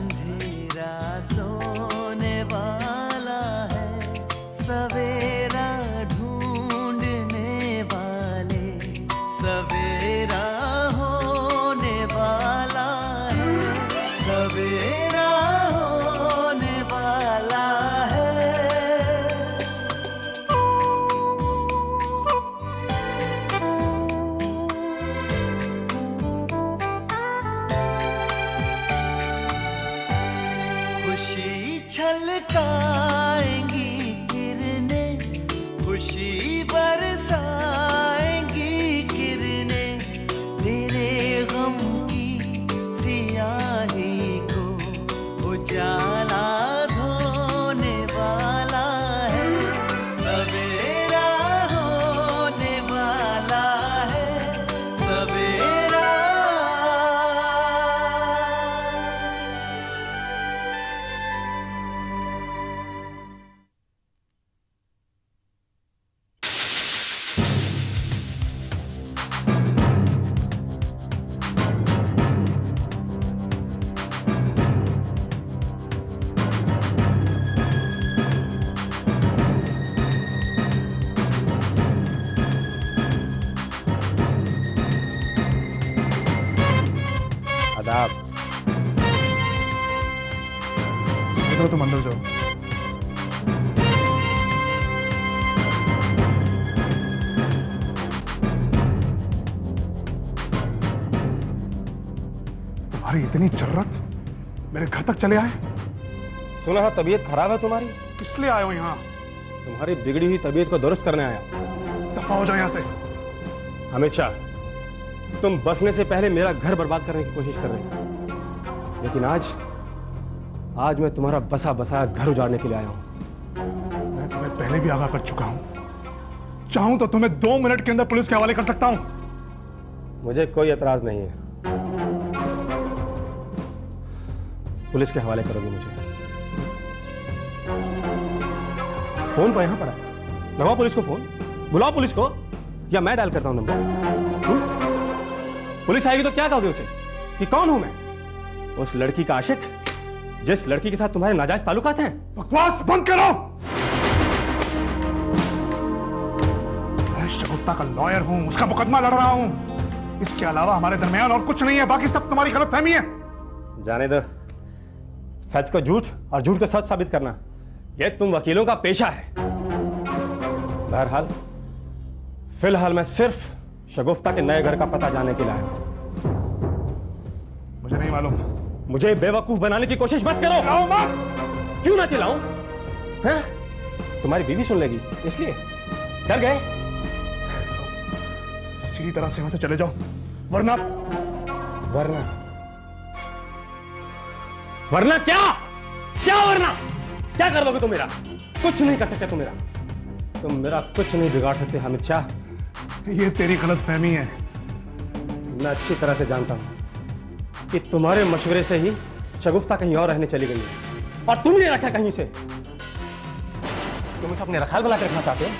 अंधेरा सोने वाला है, सवेरा ढूंढने वाले, सवेरा होने वाला है, सवेरा होने वाला है। खुशी छलकाएंगी किरणें, खुशी बरसाएंगी किरणें, तेरे गम की सियाही को उजाला धोने वाला है, सवेरा होने वाला है, सवेरा। आदाब। देखो तुम अंदर जाओ। तुम्हारी इतनी जरूरत मेरे घर तक चले आए? सुना है तबीयत खराब है तुम्हारी। किस लिए आए हो यहाँ? तुम्हारी बिगड़ी हुई तबीयत को दुरुस्त करने आया। दफा हो जाओ यहाँ से। अमित शाह, तुम बसने से पहले मेरा घर बर्बाद करने की कोशिश कर रहे हो, लेकिन आज मैं तुम्हारा बसा बसाया घर उजाड़ने के लिए आया हूं। मैं तुम्हें पहले भी आगाह कर चुका हूं। चाहूं तो तुम्हें 2 मिनट के अंदर पुलिस के हवाले कर सकता हूं। मुझे कोई एतराज नहीं है। पुलिस के हवाले करोगे मुझे? फोन पर यहां पड़ा, लगाओ पुलिस को फोन, बुलाओ पुलिस को, या मैं डायल करता हूं नंबर। पुलिस आएगी तो क्या कहोगे उसे कि कौन हूं मैं? उस लड़की का आशिक जिस लड़की के साथ तुम्हारे नाजायज ताल्लुकात हैं। बकवास बंद करो। मैं शगुफ्ता का लॉयर हूं, उसका मुकदमा लड़ रहा हूं। इसके अलावा हमारे दरमियान और कुछ नहीं है। बाकी सब तुम्हारी गलतफहमी है। जाने दो, सच को झूठ और झूठ को सच साबित करना यह तुम वकीलों का पेशा है। बहरहाल फिलहाल मैं सिर्फ शगुफ्ता के नए घर का पता जानने के लिए आया हूं। मुझे नहीं मालूम। मुझे बेवकूफ बनाने की कोशिश मत करो। चिल्लाओ मत। क्यों ना चिल्लाऊं? हैं? तुम्हारी बीवी सुन लेगी इसलिए डर गए? सीधी तरह से यहां से चले जाओ, वरना वरना क्या? वरना क्या कर लोगे तुम मेरा? कुछ नहीं कर सकते तुम मेरा कुछ नहीं बिगाड़ सकते हामिद शाह। ये तेरी गलतफहमी है। मैं अच्छी तरह से जानता हूं कि तुम्हारे मशवरे से ही शगुफ्ता कहीं और रहने चली गई है, और तुमने रखा कहीं से। तुम इसे अपने रखाल बना के रखना चाहते हो?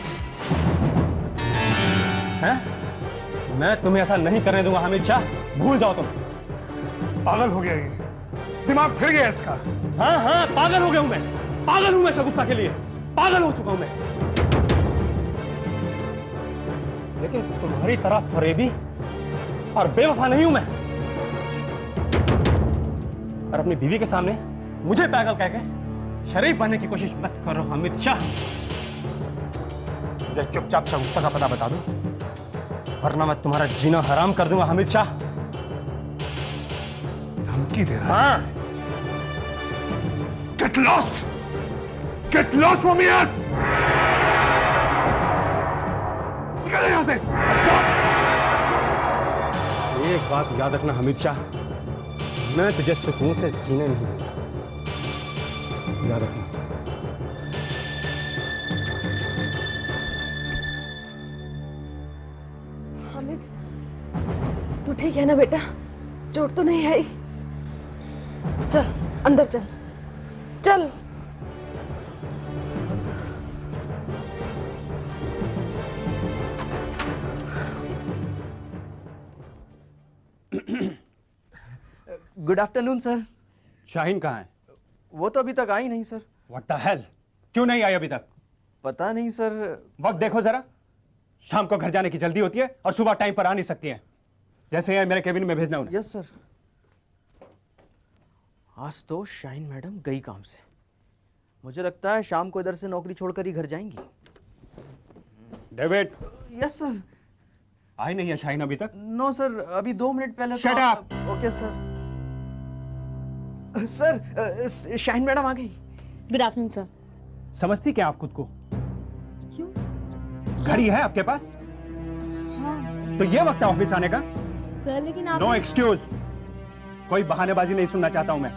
हैं? मैं तुम्हें ऐसा नहीं करने दूंगा हामिद शाह, भूल जाओ तुम। पागल हो गया ये, दिमाग फिर गया इसका। हाँ, पागल हो गया हूं मैं। पागल हूं मैं शगुफ्ता के लिए, पागल हो चुका हूं मैं। लेकिन तुम्हारी तरह फरेबी और बेवफा नहीं हूं मैं। और अपनी बीवी के सामने मुझे पागल कह के शरीफ बनने की कोशिश मत करो हामिद शाह। मुझे चुपचाप शगुफ्ता का पता बता दो, वरना मैं तुम्हारा जीना हराम कर दूंगा हामिद शाह। धमकी दे रहा? हाँ। Get lost! Get lost from here! निकल यहाँ से! एक बात याद रखना हामिद शाह, मैं तुझे सुकून से जीने नहीं दूंगा। याद रखना। हामिद, तू ठीक है ना बेटा? चोट तो नहीं आई? चल अंदर चल। चल। Good afternoon sir. शाहीन कहाँ है? वो तो अभी तक आई नहीं सर। व्हाट द हेल, क्यों नहीं आई अभी तक? पता नहीं सर। वक्त देखो जरा, शाम को घर जाने की जल्दी होती है और सुबह टाइम पर आ नहीं सकती है। जैसे ही मेरे केबिन में भेजना उन्हें। Yes sir. आज तो शाहीन मैडम गई काम से। मुझे लगता है शाम को इधर से नौकरी छोड़कर ही घर जाएंगी। David, yes sir. आई नहीं है शाहीन अभी तक? नो सर, अभी 2 मिनट पहले। Shut up! Okay sir. Sir Shaheen madam आ गई। Good afternoon sir. समझती क्या आप खुद को? क्यों? घड़ी है आपके पास? हाँ तो ये वक्त है ऑफिस आने का? सर, लेकिन आप नो एक्सक्यूज। कोई बहानेबाजी नहीं सुनना चाहता हूं मैं।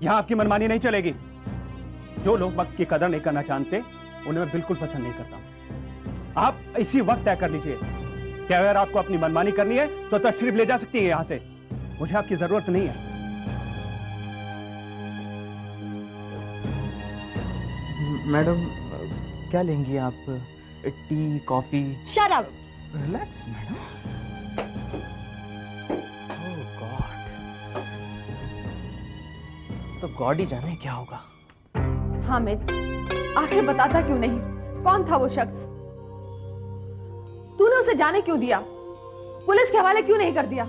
यहां आपकी मनमानी नहीं चलेगी। जो लोग वक्त की कदर नहीं करना जानते उन्हें मैं बिल्कुल पसंद नहीं करता। आप इसी वक्त तय कर लीजिए कि अगर आपको अपनी मनमानी करनी है तो तशरीफ ले जा सकती है यहां से। मुझे आपकी जरूरत नहीं है। मैडम क्या लेंगी आप? Tea, coffee? Shut up. Relax madam. Oh god. तो गॉड ही जाने क्या होगा। हामिद, आखिर बताता क्यों नहीं? कौन था वो शख्स? तूने उसे जाने क्यों दिया? पुलिस के हवाले क्यों नहीं कर दिया?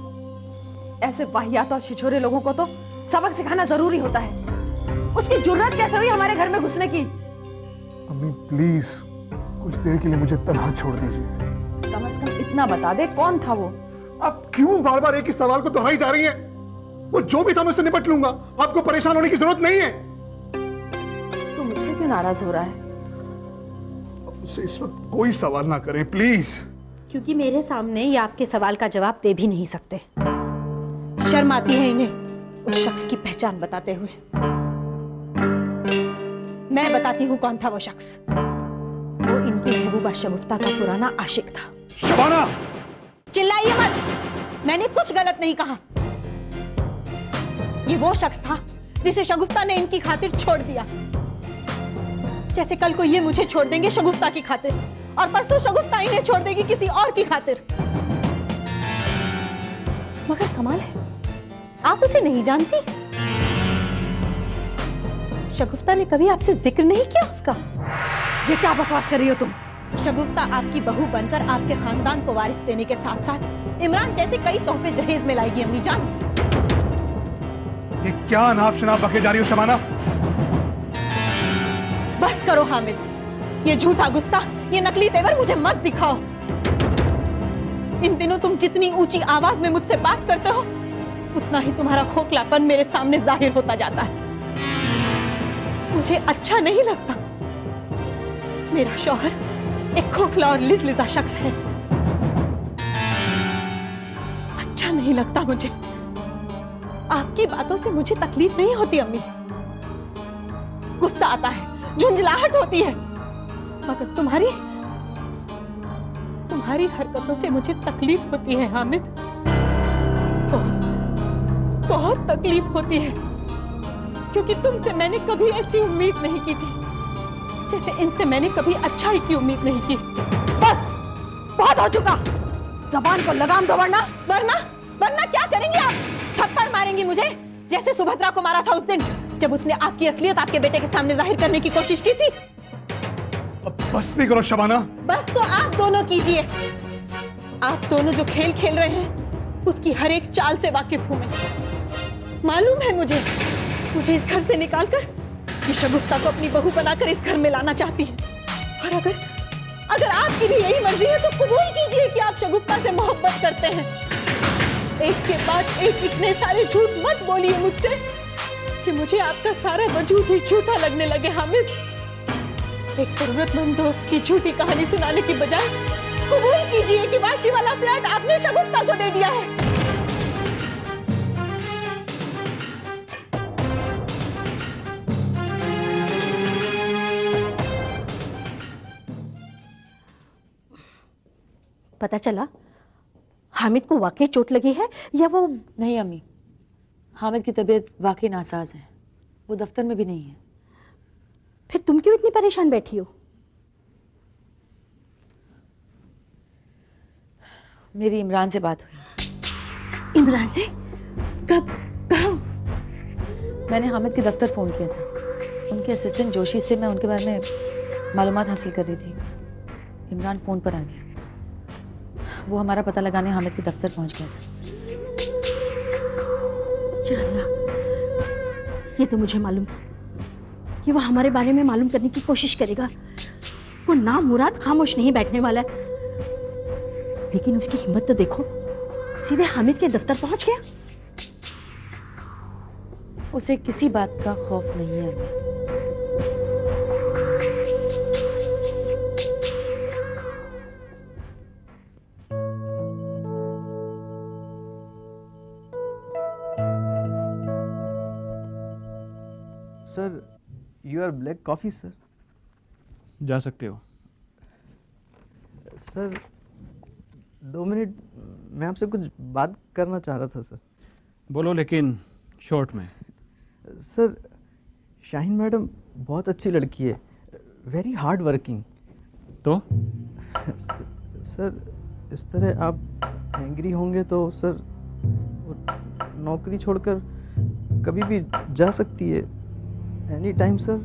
ऐसे वाहियात और छिछोरे लोगों को तो सबक सिखाना जरूरी होता है। उसकी जुर्रत कैसे हुई हमारे घर में घुसने की? अम्मी प्लीज कुछ देर के लिए मुझे तन्हा छोड़ दीजिए। कम से कम इतना बता दे, कौन था वो? आप क्यों बार बार एक ही सवाल को दोहराई जा रही हैं? वो जो भी था मैं उससे निपट लूंगा। आपको परेशान होने की जरूरत नहीं है। तू मुझसे क्यों नाराज हो रहा है? आप मुझसे इस वक्त कोई सवाल ना करें प्लीज। क्योंकि मेरे सामने ये आपके सवाल का जवाब दे भी नहीं सकते। शर्म आती है इन्हें उस शख्स की पहचान बताते हुए। मैं बताती हूँ कौन था वो शख्स। वो इनकी महबूबा शगुफ्ता का पुराना आशिक था। शबाना! चिल्लाइए मत, मैंने कुछ गलत नहीं कहा। ये वो शख्स था जिसे शगुफ्ता ने इनकी खातिर छोड़ दिया। जैसे कल को ये मुझे छोड़ देंगे शगुफ्ता की खातिर, और परसों शगुफ्ता इन्हें छोड़ देगी किसी और की खातिर। मगर कमाल है, आप उसे नहीं जानती। शगुफ्ता ने कभी आपसे जिक्र नहीं किया उसका। ये क्या बकवास कर रही हो तुम? शगुफ्ता आपकी बहू बनकर आपके खानदान को वारिस देने के साथ साथ इमरान जैसे कई तोहफे जहेज में लाएगी अम्मी जान। ये क्या अनाप शनाप बके जा रही हो शबाना? बस करो हामिद, ये झूठा गुस्सा, ये नकली तेवर मुझे मत दिखाओ। इन दिनों तुम जितनी ऊंची आवाज में मुझसे बात करते हो, उतना ही तुम्हारा खोखलापन मेरे सामने जाहिर होता जाता है। मुझे अच्छा नहीं लगता। मेरा शौहर एक खोखला और लिजलिजा शख्स है। अच्छा नहीं लगता मुझे। आपकी बातों से मुझे तकलीफ नहीं होती अम्मी। गुस्सा आता है, झुंझलाहट होती है, मगर तुम्हारी हरकतों से मुझे तकलीफ होती है हामिद। बहुत तकलीफ होती है, क्योंकि तुमसे मैंने कभी ऐसी उम्मीद नहीं की थी जैसे इनसे मैंने कभी अच्छाई की उम्मीद नहीं की। बस बहुत हो चुका। जबान को लगाम दो वरना क्या करेंगे आप? थप्पड़ मारेंगी मुझे जैसे सुभद्रा को मारा था उस दिन जब उसने आपकी असलियत आपके बेटे के सामने जाहिर करने की कोशिश की थी। अब बस भी करो शबाना। बस तो आप दोनों कीजिए। आप दोनों जो खेल खेल रहे हैं उसकी हर एक चाल से वाकिफ हूं मैं। मालूम है मुझे इस घर से निकालकर ये शगुफ्ता को अपनी बहू बनाकर इस घर में लाना चाहती है। और अगर आपकी भी यही मर्जी है तो कबूल कीजिए कि आप शगुफ्ता से मोहब्बत करते हैं। एक के बाद एक इतने सारे झूठ मत बोलिए मुझसे कि मुझे आपका सारा वजूद ही झूठा लगने लगे हामिद। एक जरूरतमंद दोस्त की झूठी कहानी सुनाने की बजाय कबूल कीजिए कि वाशी वाला फ्लैट आपने शगुफ्ता को दे दिया है। पता चला हामिद को वाकई चोट लगी है या वो? नहीं अम्मी, हामिद की तबीयत वाकई नासाज है। वो दफ्तर में भी नहीं है। फिर तुम क्यों इतनी परेशान बैठी हो? मेरी इमरान से बात हुई। इमरान से? कब? कहाँ? मैंने हामिद के दफ्तर फ़ोन किया था। उनके असिस्टेंट जोशी से मैं उनके बारे में मालूमात हासिल कर रही थी। इमरान फ़ोन पर आ गया। वो हमारा पता लगाने हामिद के दफ्तर पहुंच गया था। या अल्लाह, ये तो मुझे मालूम था कि वो हमारे बारे में मालूम करने की कोशिश करेगा। वो नामुराद खामोश नहीं बैठने वाला है। लेकिन उसकी हिम्मत तो देखो, सीधे हामिद के दफ्तर पहुंच गया। उसे किसी बात का खौफ नहीं है अम्मी। Sir, your black coffee sir. जा सकते हो। सर 2 मिनट, मैं आपसे कुछ बात करना चाह रहा था सर। बोलो, लेकिन शॉर्ट में। सर, शाहीन मैडम बहुत अच्छी लड़की है, वेरी हार्ड वर्किंग। तो सर, इस तरह आप एंग्री होंगे तो सर वो नौकरी छोड़कर कभी भी जा सकती है, एनी टाइम सर,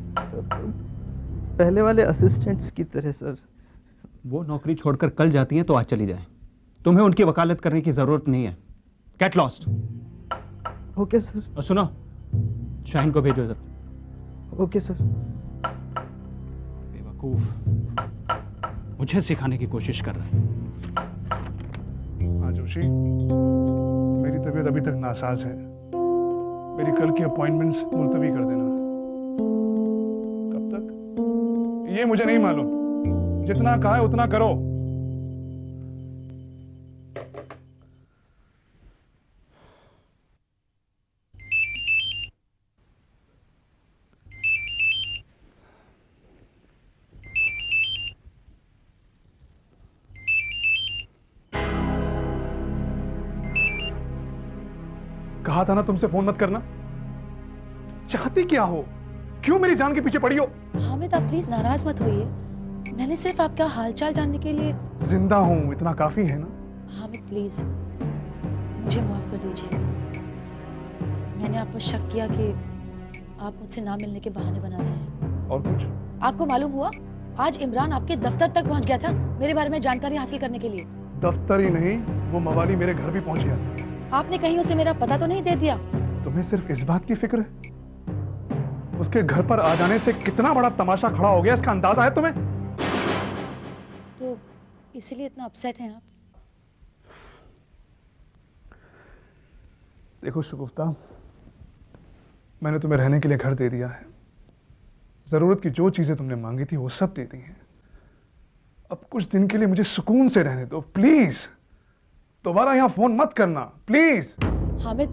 पहले वाले असिस्टेंट्स की तरह सर। वो नौकरी छोड़कर कल जाती हैं तो आज चली जाए। तुम्हें उनकी वकालत करने की ज़रूरत नहीं है। Get lost. Okay sir. और सुनो, शाहीन को भेजो जरा। Okay sir. बेवकूफ, मुझे सिखाने की कोशिश कर रहा है। हाँ जोशी, मेरी तबीयत अभी तक नासाज है। मेरी कल की अपॉइंटमेंट्स मुलतवी कर देना। कब तक ये मुझे नहीं मालूम। जितना कहा है उतना करो। कहा था ना तुमसे फोन मत करना। चाहती क्या हो? क्यों मेरी जान के पीछे पड़ी हो? हामिद, आप प्लीज नाराज मत होइए। मैंने सिर्फ आपका हालचाल जानने के लिए। जिंदा हूं, इतना काफी है ना। हामिद प्लीज मुझे माफ कर दीजिए। मैंने आप पर शक किया कि आप मुझसे ना मिलने के बहाने बना रहे हैं। और कुछ? आपको मालूम हुआ, आज इमरान आपके दफ्तर तक पहुंच गया था मेरे बारे में जानकारी हासिल करने के लिए। दफ्तर ही नहीं, वो मवाली मेरे घर भी पहुंच गया था। आपने कहीं उसे मेरा पता तो नहीं दे दिया? तुम्हें सिर्फ इस बात की फिक्र है? उसके घर पर आ जाने से कितना बड़ा तमाशा खड़ा हो गया, इसका अंदाजा है तुम्हें? तो इसीलिए इतना अपसेट हैं आप? देखो शगुफ्ता, मैंने तुम्हें रहने के लिए घर दे दिया है। जरूरत की जो चीजें तुमने मांगी थी वो सब दे दी हैं। अब कुछ दिन के लिए मुझे सुकून से रहने दो प्लीज। दोबारा यहां फोन मत करना प्लीज। हामिद,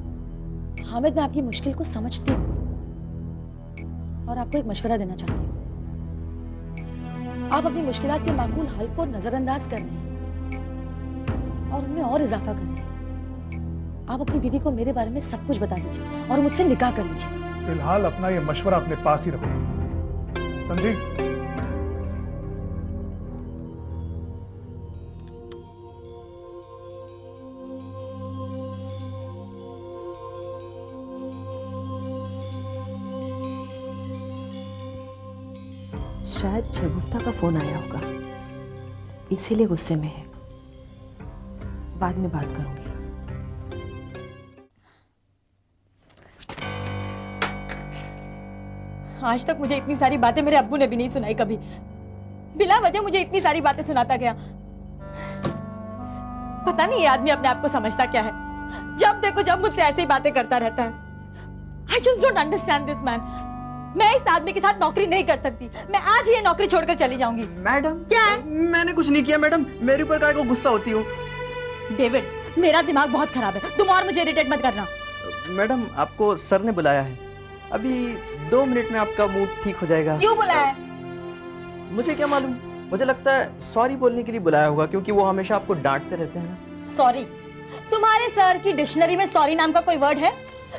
मैं आपकी मुश्किल को समझती हूँ और आपको एक मशवरा देना चाहती हूँ। आप अपनी मुश्किलात के माकूल हल को नजरअंदाज कर रहे हैं और उनमें और इजाफा कर रहे हैं। आप अपनी बीवी को मेरे बारे में सब कुछ बता दीजिए और मुझसे निकाह कर लीजिए। फिलहाल अपना ये मशवरा अपने पास ही रखो, समझी? शायद शगुफ्ता का फोन आया होगा, इसीलिए गुस्से में है। बाद में बात करूंगी। आज तक मुझे इतनी सारी बातें मेरे अब्बू ने भी नहीं सुनाई कभी। बिला वजह मुझे इतनी सारी बातें सुनाता गया। पता नहीं ये आदमी अपने आप को समझता क्या है। जब देखो जब मुझसे ऐसी बातें करता रहता है। I just don't understand this man. मैं इस आदमी के साथ नौकरी नहीं कर सकती। मैं आज ही ये नौकरी छोड़कर चली जाऊंगी। मैडम, क्या है? मैंने कुछ नहीं किया मैडम, मेरे ऊपर काहे को गुस्सा होती हो? डेविड, मेरा दिमाग बहुत खराब है, तुम और मुझे इरिटेट मत करना। मैडम, आपको सर ने बुलाया है। अभी 2 मिनट में आपका मूड ठीक हो जाएगा। क्यों बुलाया? मुझे क्या मालूम, मुझे लगता है सॉरी बोलने के लिए बुलाया होगा, क्योंकि वो हमेशा आपको डांटते रहते हैं ना। सॉरी? तुम्हारे सर की डिक्शनरी में सॉरी नाम का कोई वर्ड है?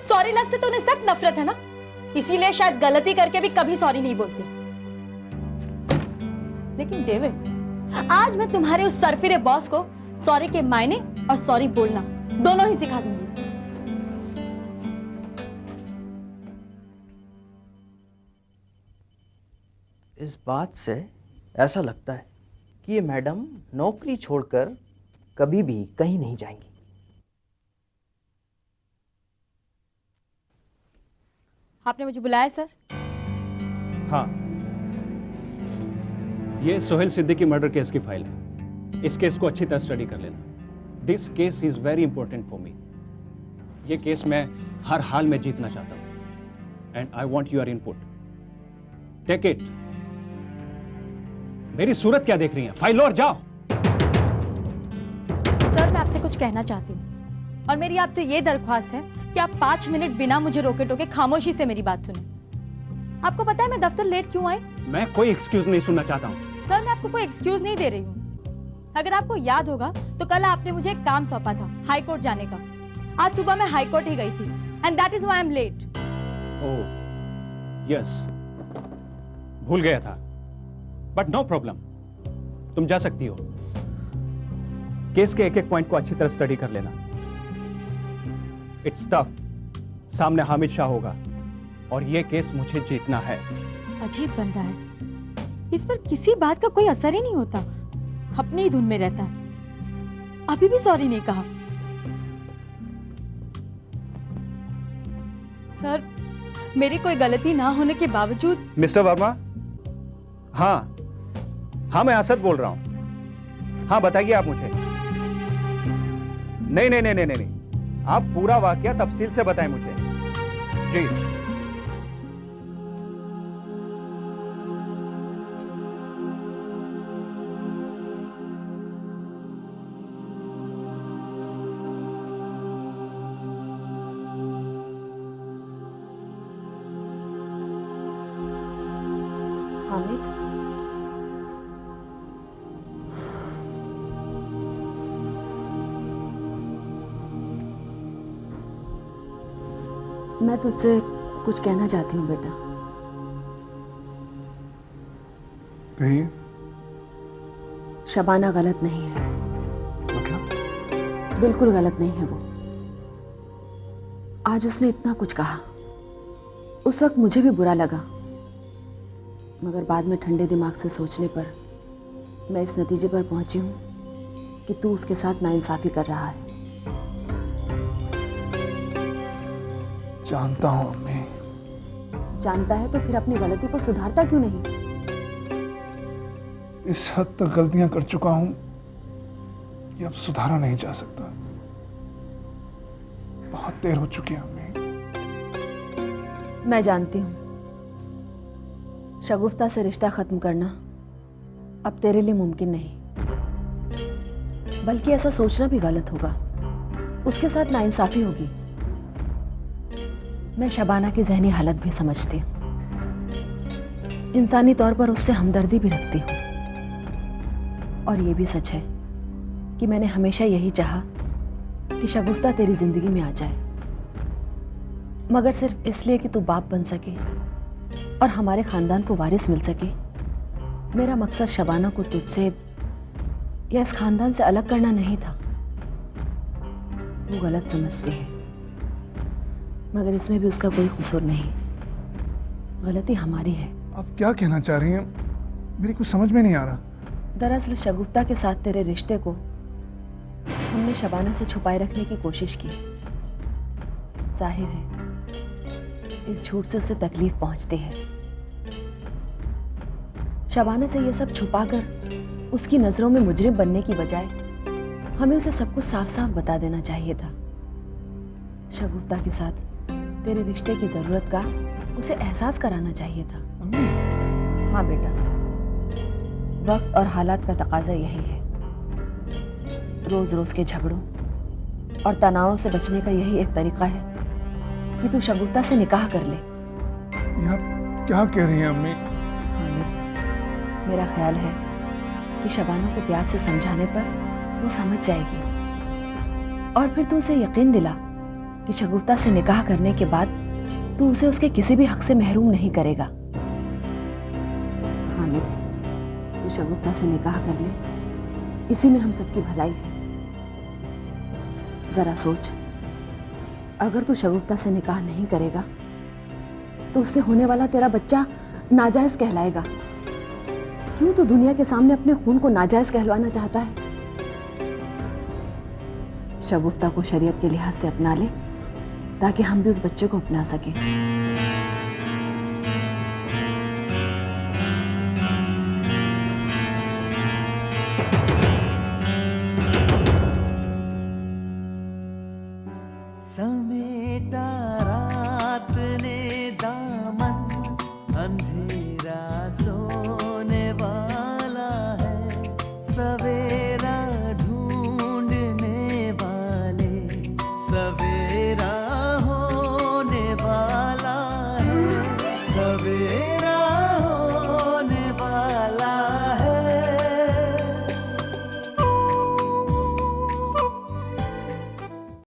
सॉरी लफ्ज से तो उन्हें सख्त नफरत है ना, इसीलिए शायद गलती करके भी कभी सॉरी नहीं बोलते। लेकिन डेविड, आज मैं तुम्हारे उस सरफिरे बॉस को सॉरी के मायने और सॉरी बोलना दोनों ही सिखा दूंगी। इस बात से ऐसा लगता है कि ये मैडम नौकरी छोड़कर कभी भी कहीं नहीं जाएंगी। आपने मुझे बुलाया सर? हाँ, ये सोहेल सिद्दीकी मर्डर केस की फाइल है। इस केस को अच्छी तरह स्टडी कर लेना। This case is very important for me. ये केस मैं हर हाल में जीतना चाहता हूं and I want your input. Take it. मेरी सूरत क्या देख रही है? फाइल और जाओ। सर, मैं आपसे कुछ कहना चाहती हूँ और मेरी आपसे ये दरख्वास्त है कि आप 5 मिनट बिना मुझे रोके टोके खामोशी से मेरी बात सुने। आपको पता है मैं दफ्तर लेट क्यों आई? मैं कोई एक्सक्यूज नहीं सुनना चाहता हूं। सर, मैं आपको कोई एक्सक्यूज नहीं दे रही हूँ। अगर आपको याद होगा तो कल आपने मुझे एक काम सौंपा था हाई कोर्ट जाने का। आज सुबह मैं हाई कोर्ट ही गई थी and that is why I am late. Oh yes, भूल गया था, बट नो प्रॉब्लम, तुम जा सकती हो। केस के एक एक पॉइंट को अच्छी तरह स्टडी कर लेना। It's tough. सामने हामिद शाह होगा और ये केस मुझे जीतना है। अजीब बंदा है, इस पर किसी बात का कोई असर ही नहीं होता, अपनी ही धुन में रहता है। अभी भी सॉरी नहीं कहा। सर, मेरी कोई गलती ना होने के बावजूद। मिस्टर वर्मा, हाँ मैं असद बोल रहा हूं। हाँ बताइए आप मुझे। नहीं, आप पूरा वाकया तफसील से बताएं मुझे। जी। हामिद, मैं तुझसे कुछ कहना चाहती हूँ बेटा। कहिए। शबाना गलत नहीं है। मतलब? बिल्कुल गलत नहीं है वो। आज उसने इतना कुछ कहा, उस वक्त मुझे भी बुरा लगा, मगर बाद में ठंडे दिमाग से सोचने पर मैं इस नतीजे पर पहुंची हूं कि तू उसके साथ नाइंसाफी कर रहा है। जानता हूं अम्मी। जानता है तो फिर अपनी गलती को सुधारता क्यों नहीं? इस हद तक गलतियां कर चुका हूं कि अब सुधारा नहीं जा सकता। बहुत देर हो चुकी है अम्मी। मैं जानती हूं शगुफ्ता से रिश्ता खत्म करना अब तेरे लिए मुमकिन नहीं, बल्कि ऐसा सोचना भी गलत होगा। उसके साथ नाइंसाफी होगी। मैं शबाना की जहनी हालत भी समझती हूँ, इंसानी तौर पर उससे हमदर्दी भी रखती हूँ। और ये भी सच है कि मैंने हमेशा यही चाहा कि शगुफ्ता तेरी जिंदगी में आ जाए, मगर सिर्फ इसलिए कि तू बाप बन सके और हमारे खानदान को वारिस मिल सके। मेरा मकसद शबाना को तुझसे या इस खानदान से अलग करना नहीं था। वो गलत समझती है, मगर इसमें भी उसका कोई कसूर नहीं। गलती हमारी है। आप क्या कहना चाह रही हैं? मेरी कुछ समझ में नहीं आ रहा। दरअसल शगुफ्ता के साथ तेरे रिश्ते को हमने शबाना से छुपाए रखने की कोशिश की। जाहिर है इस झूठ से उसे तकलीफ पहुंचती है। शबाना से ये सब छुपाकर उसकी नजरों में मुजरिम बनने की बजाय हमें उसे सब कुछ साफ साफ बता देना चाहिए था। शगुफ्ता के साथ तेरे रिश्ते की जरूरत का उसे एहसास कराना चाहिए था। हाँ बेटा, वक्त और हालात का तकाजा यही है। रोज रोज के झगड़ों और तनावों से बचने का यही एक तरीका है कि तू शगुफ्ता से निकाह कर ले। आप क्या कह रही हैं अम्मी? हामिद, मेरा ख्याल है कि शबाना को प्यार से समझाने पर वो समझ जाएगी और फिर तू उसे यकीन दिला कि शगुफ्ता से निकाह करने के बाद तू उसे उसके किसी भी हक से महरूम नहीं करेगा। हामिद, तू शगुफ्ता से निकाह कर ले, इसी में हम सबकी भलाई है। जरा सोच, अगर तू शगुफ्ता से निकाह नहीं करेगा तो उससे होने वाला तेरा बच्चा नाजायज कहलाएगा क्यों तू दुनिया के सामने अपने खून को नाजायज कहलवाना चाहता है? शगुफ्ता को शरीयत के लिहाज से अपना ले ताकि हम भी उस बच्चे को अपना सकें।